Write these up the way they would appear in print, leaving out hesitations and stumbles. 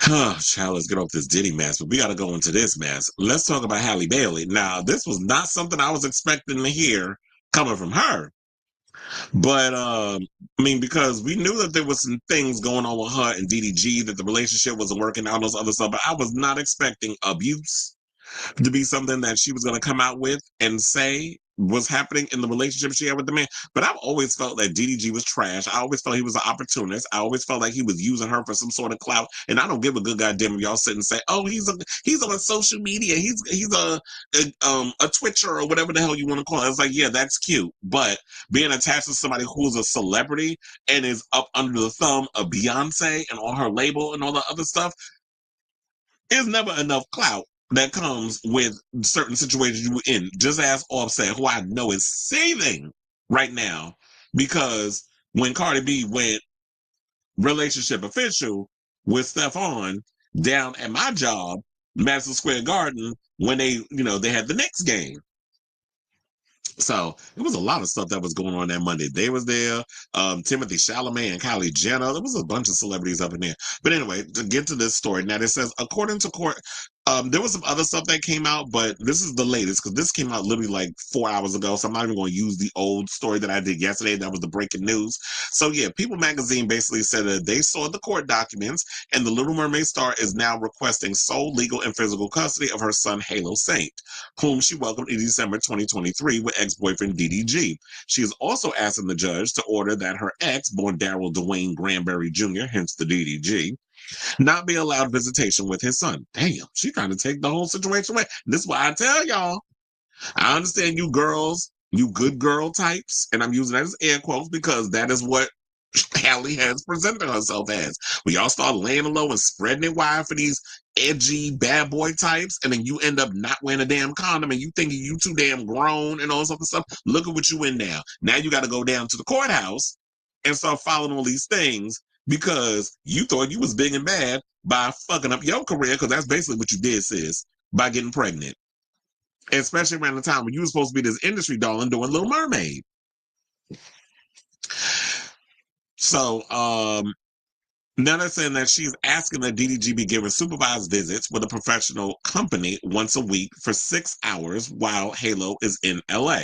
Child, let's get off this Diddy mess, but we got to go into this mess. Let's talk about Halle Bailey. Now, this was not something I was expecting to hear coming from her. But I mean, because we knew that there was some things going on with her and DDG, that the relationship wasn't working out, those other stuff. But I was not expecting abuse to be something that she was going to come out with and say was happening in the relationship she had with the man. But I've always felt that DDG was trash. I always felt he was an opportunist. I always felt like he was using her for some sort of clout. And I don't give a good goddamn if y'all sit and say, "Oh, he's on social media. He's a Twitcher or whatever the hell you want to call it." It's like, yeah, that's cute, but being attached to somebody who's a celebrity and is up under the thumb of Beyonce and on her label and all the other stuff, there's never enough clout that comes with certain situations you were in. Just ask Offset, who I know is saving right now, because when Cardi B went relationship official with Stephon down at my job, Madison Square Garden, when they had the next game. So it was a lot of stuff that was going on that Monday. They was there, Timothy Chalamet and Kylie Jenner. There was a bunch of celebrities up in there. But anyway, to get to this story, now it says, according to court, there was some other stuff that came out, but this is the latest because this came out literally like 4 hours ago. So I'm not even going to use the old story that I did yesterday. That was the breaking news. So yeah, People Magazine basically said that they saw the court documents, and the Little Mermaid star is now requesting sole legal and physical custody of her son Halo Saint, whom she welcomed in December 2023 with ex-boyfriend DDG. She is also asking the judge to order that her ex, born Daryl Dwayne Granberry Jr., hence the DDG, not be allowed visitation with his son. Damn, she trying to take the whole situation away. This is why I tell y'all, I understand you girls, you good girl types, and I'm using that as air quotes because that is what Halle has presented herself as. When y'all start laying low and spreading it wide for these edgy bad boy types, and then you end up not wearing a damn condom, and you think you too damn grown and all this other stuff. Look at what you in now. Now you got to go down to the courthouse and start following all these things because you thought you was big and bad by fucking up your career, because that's basically what you did, sis, by getting pregnant. Especially around the time when you were supposed to be this industry darling doing Little Mermaid. So, now they're saying that she's asking that DDG be given supervised visits with a professional company once a week for 6 hours while Halo is in LA.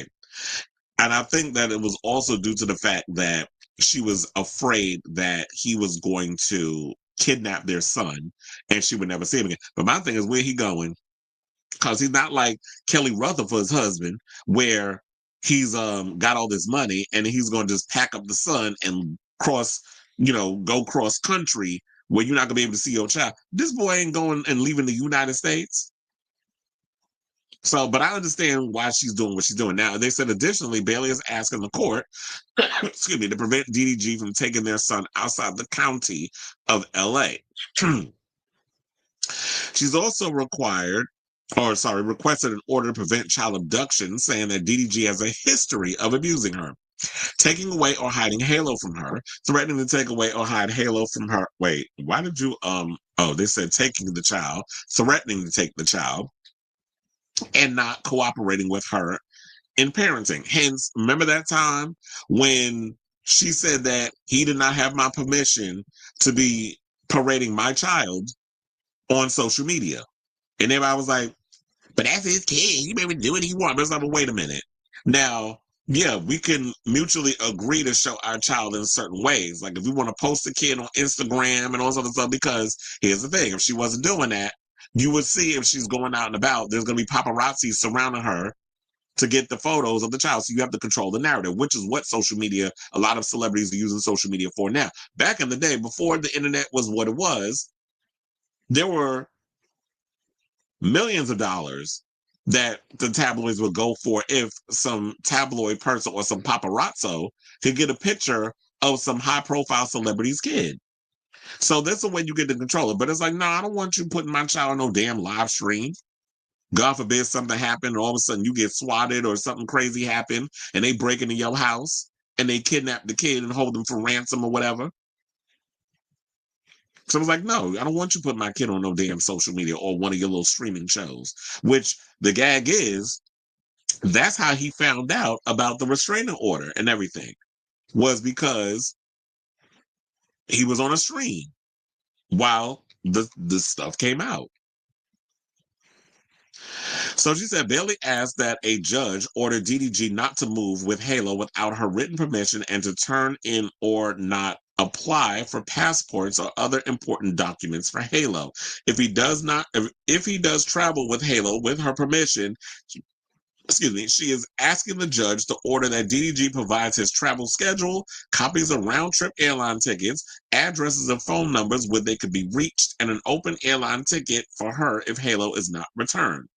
And I think that it was also due to the fact that she was afraid that he was going to kidnap their son and she would never see him again. But my thing is, where he going? Because he's not like Kelly Rutherford's husband, where he's got all this money and he's going to just pack up the son and go cross country where you're not going to be able to see your child. This boy ain't going and leaving the United States. So, but I understand why she's doing what she's doing. Now, they said additionally, Bailey is asking the court, excuse me, to prevent DDG from taking their son outside the county of LA. She's also requested an order to prevent child abduction, saying that DDG has a history of abusing her, taking away or hiding Halo from her, threatening to take away or hide Halo from her. Wait, why did you, they said taking the child, threatening to take the child, and not cooperating with her in parenting. Hence, remember that time when she said that he did not have my permission to be parading my child on social media. And everybody was like, but that's his kid. He may do what he wants. But it's like, well, wait a minute. Now, yeah, we can mutually agree to show our child in certain ways. Like if we want to post a kid on Instagram and all this other stuff, because here's the thing, if she wasn't doing that, you would see if she's going out and about, there's going to be paparazzi surrounding her to get the photos of the child. So you have to control the narrative, which is what social media, a lot of celebrities are using social media for now. Back in the day, before the internet was what it was, there were millions of dollars that the tabloids would go for if some tabloid person or some paparazzo could get a picture of some high-profile celebrity's kid. So that's the way you get to control it. But it's like, no, I don't want you putting my child on no damn live stream. God forbid something happened, and all of a sudden you get swatted or something crazy happened, and they break into your house and they kidnap the kid and hold them for ransom or whatever. So I was like, no, I don't want you putting my kid on no damn social media or one of your little streaming shows. Which the gag is, that's how he found out about the restraining order and everything, was because he was on a stream while the stuff came out. So she said Bailey asked that a judge order DDG not to move with Halo without her written permission and to turn in or not apply for passports or other important documents for Halo. If he does not, if he does travel with Halo with her permission, excuse me, she is asking the judge to order that DDG provides his travel schedule, copies of round-trip airline tickets, addresses and phone numbers where they could be reached, and an open airline ticket for her if Halo is not returned.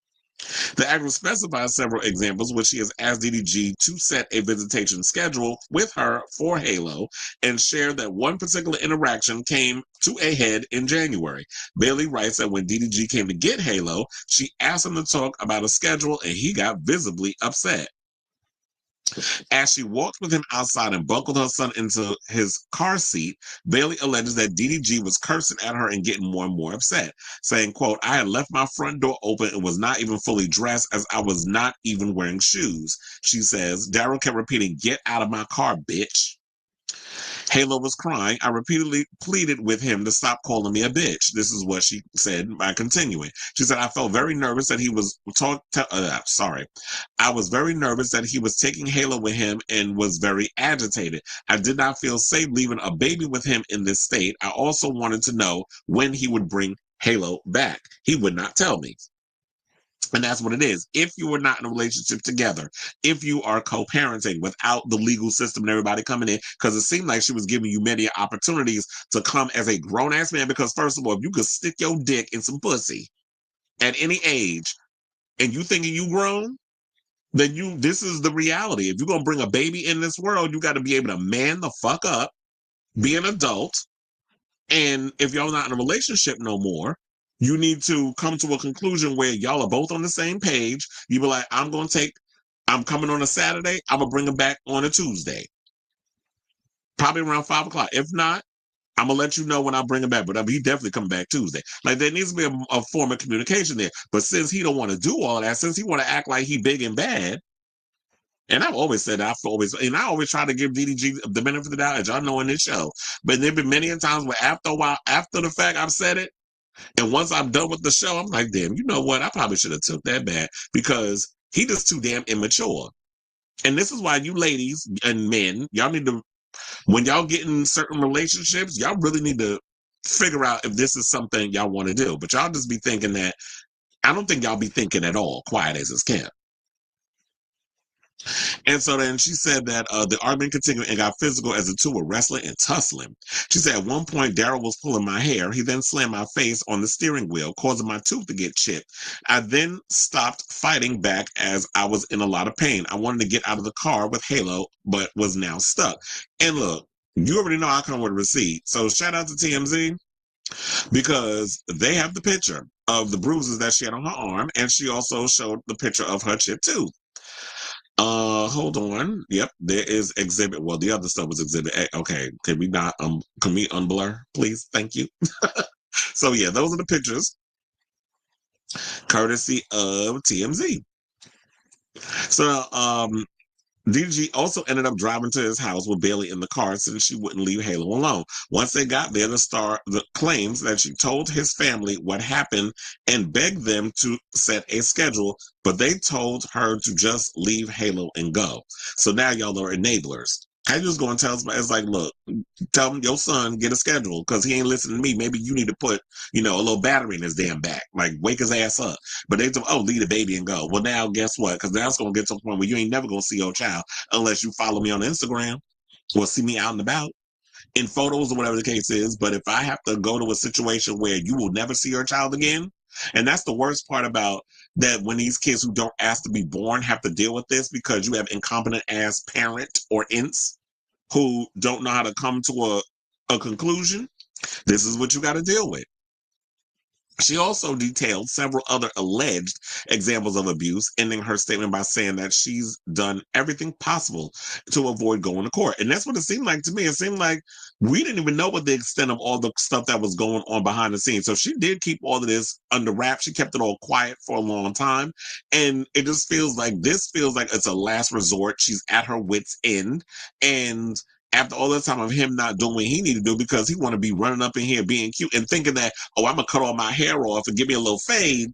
The act specifies several examples which she has asked DDG to set a visitation schedule with her for Halo and shared that one particular interaction came to a head in January. Bailey writes that when DDG came to get Halo, she asked him to talk about a schedule and he got visibly upset. As she walked with him outside and buckled her son into his car seat, Bailey alleges that DDG was cursing at her and getting more and more upset, saying, quote, I had left my front door open and was not even fully dressed as I was not even wearing shoes. She says, Daryl kept repeating, get out of my car, bitch. Halo was crying. I repeatedly pleaded with him to stop calling me a bitch. This is what she said by continuing. She said, I felt very nervous that he was I was very nervous that he was taking Halo with him and was very agitated. I did not feel safe leaving a baby with him in this state. I also wanted to know when he would bring Halo back. He would not tell me. And that's what it is. If you are not in a relationship together, if you are co-parenting without the legal system and everybody coming in, because it seemed like she was giving you many opportunities to come as a grown-ass man, because first of all, if you could stick your dick in some pussy at any age and you thinking you grown, then this is the reality. If you're going to bring a baby in this world, you got to be able to man the fuck up, be an adult. And if y'all not in a relationship no more, you need to come to a conclusion where y'all are both on the same page. You be like, I'm coming on a Saturday. I'm going to bring him back on a Tuesday. Probably around 5 o'clock. If not, I'm going to let you know when I bring him back. But he definitely come back Tuesday. Like, there needs to be a form of communication there. But since he don't want to do all that, since he want to act like he big and bad, and I've always said I always try to give DDG the benefit of the doubt, as y'all know in this show. But there've been many times where after a while, after the fact, I've said it. And once I'm done with the show, I'm like, damn, you know what? I probably should have took that back because he just too damn immature. And this is why you ladies and men, y'all need to, when y'all get in certain relationships, y'all really need to figure out if this is something y'all want to do. But y'all just be thinking that, I don't think y'all be thinking at all, quiet as it's kept. And so then she said that the argument continued and got physical as the two were wrestling and tussling. She said, at one point, Daryl was pulling my hair. He then slammed my face on the steering wheel, causing my tooth to get chipped. I then stopped fighting back as I was in a lot of pain. I wanted to get out of the car with Halo, but was now stuck. And look, you already know I come with a receipt. So shout out to TMZ because they have the picture of the bruises that she had on her arm. And she also showed the picture of her chipped tooth. Hold on. Yep, there is exhibit. Well, the other stuff was exhibit A. Okay, can we unblur, please? Thank you. So yeah, those are the pictures, courtesy of TMZ. So DDG also ended up driving to his house with Bailey in the car since she wouldn't leave Halo alone. Once they got there, the star claims that she told his family what happened and begged them to set a schedule, but they told her to just leave Halo and go. So now y'all are enablers. I just going to tell somebody, it's like, look, tell him your son get a schedule because he ain't listening to me. Maybe you need to put, a little battery in his damn back, like wake his ass up. But they told, leave the baby and go. Well, now guess what? Because that's going to get to a point where you ain't never going to see your child unless you follow me on Instagram or see me out and about in photos or whatever the case is. But if I have to go to a situation where you will never see your child again, and that's the worst part about that, when these kids who don't ask to be born have to deal with this because you have incompetent ass parent or ints who don't know how to come to a conclusion. This is what you got to deal with. She also detailed several other alleged examples of abuse, ending her statement by saying that she's done everything possible to avoid going to court. And that's what it seemed like to me. It seemed like we didn't even know what the extent of all the stuff that was going on behind the scenes. So she did keep all of this under wraps. She kept it all quiet for a long time. And it just feels like it's a last resort. She's at her wit's end. And after all this time of him not doing what he need to do because he want to be running up in here being cute and thinking that, oh, I'm gonna cut all my hair off and give me a little fade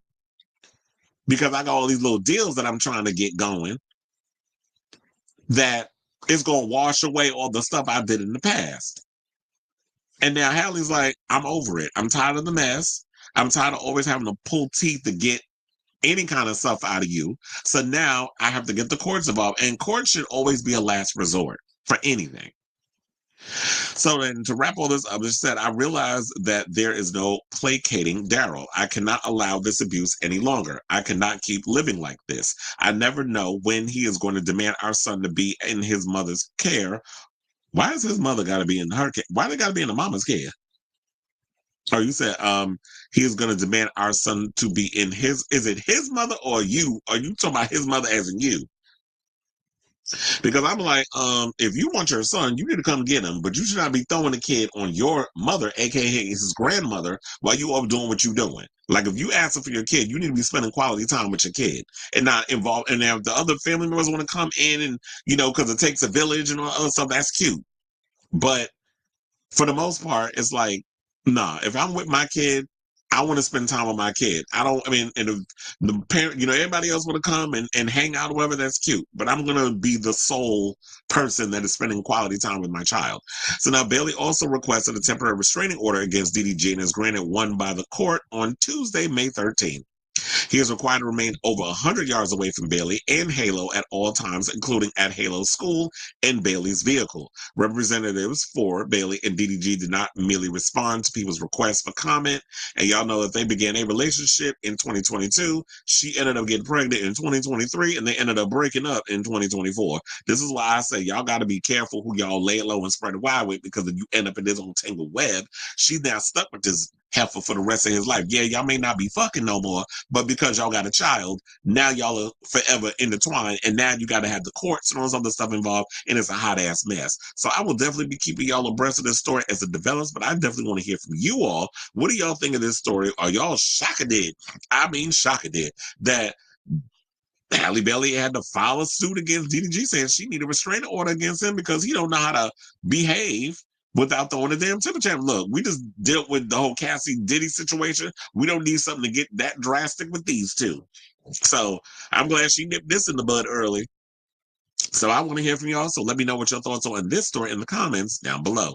because I got all these little deals that I'm trying to get going, that it's gonna wash away all the stuff I did in the past. And now Hallie's like, I'm over it. I'm tired of the mess. I'm tired of always having to pull teeth to get any kind of stuff out of you. So now I have to get the courts involved. And court should always be a last resort for anything. So then to wrap all this up, I said, I realize that there is no placating Daryl. I cannot allow this abuse any longer. I cannot keep living like this. I never know when he is going to demand our son to be in his mother's care. Why is his mother got to be in her care? Why they got to be in the mama's care? Or you said he is going to demand our son to be in his, is it his mother or you? Are you talking about his mother as in you? Because I'm like, if you want your son, you need to come get him, but you should not be throwing the kid on your mother, aka his grandmother, while you are doing what you're doing. Like if you asking for your kid, you need to be spending quality time with your kid and not involved. And if the other family members want to come in and, you know, because it takes a village and all other stuff, that's cute. But for the most part, it's like, nah, if I'm with my kid, I want to spend time with my kid. I mean, and if the parent, you know, everybody else want to come and hang out or whatever, that's cute. But I'm going to be the sole person that is spending quality time with my child. So now Bailey also requested a temporary restraining order against DDG and is granted one by the court on Tuesday, May 13th. He is required to remain over 100 yards away from Bailey and Halo at all times, including at Halo's school and Bailey's vehicle. Representatives for Bailey and DDG did not merely respond to people's requests for comment. And y'all know that they began a relationship in 2022. She ended up getting pregnant in 2023, and they ended up breaking up in 2024. This is why I say y'all got to be careful who y'all lay low and spread wide with, because if you end up in this whole tangled web, she's now stuck with this heifer for the rest of his life. Yeah, y'all may not be fucking no more, but because y'all got a child, now y'all are forever intertwined, and now you got to have the courts and all this other stuff involved, and it's a hot ass mess. So I will definitely be keeping y'all abreast of this story as it develops, but I definitely want to hear from you all. What do y'all think of this story? Are y'all shocked? I mean, shocked that Halle Bailey had to file a suit against DDG saying she needed a restraining order against him because he don't know how to behave without throwing a damn temper tantrum. Look, we just dealt with the whole Cassie Diddy situation. We don't need something to get that drastic with these two. So I'm glad she nipped this in the bud early. So I want to hear from y'all. So let me know what your thoughts are on this story in the comments down below.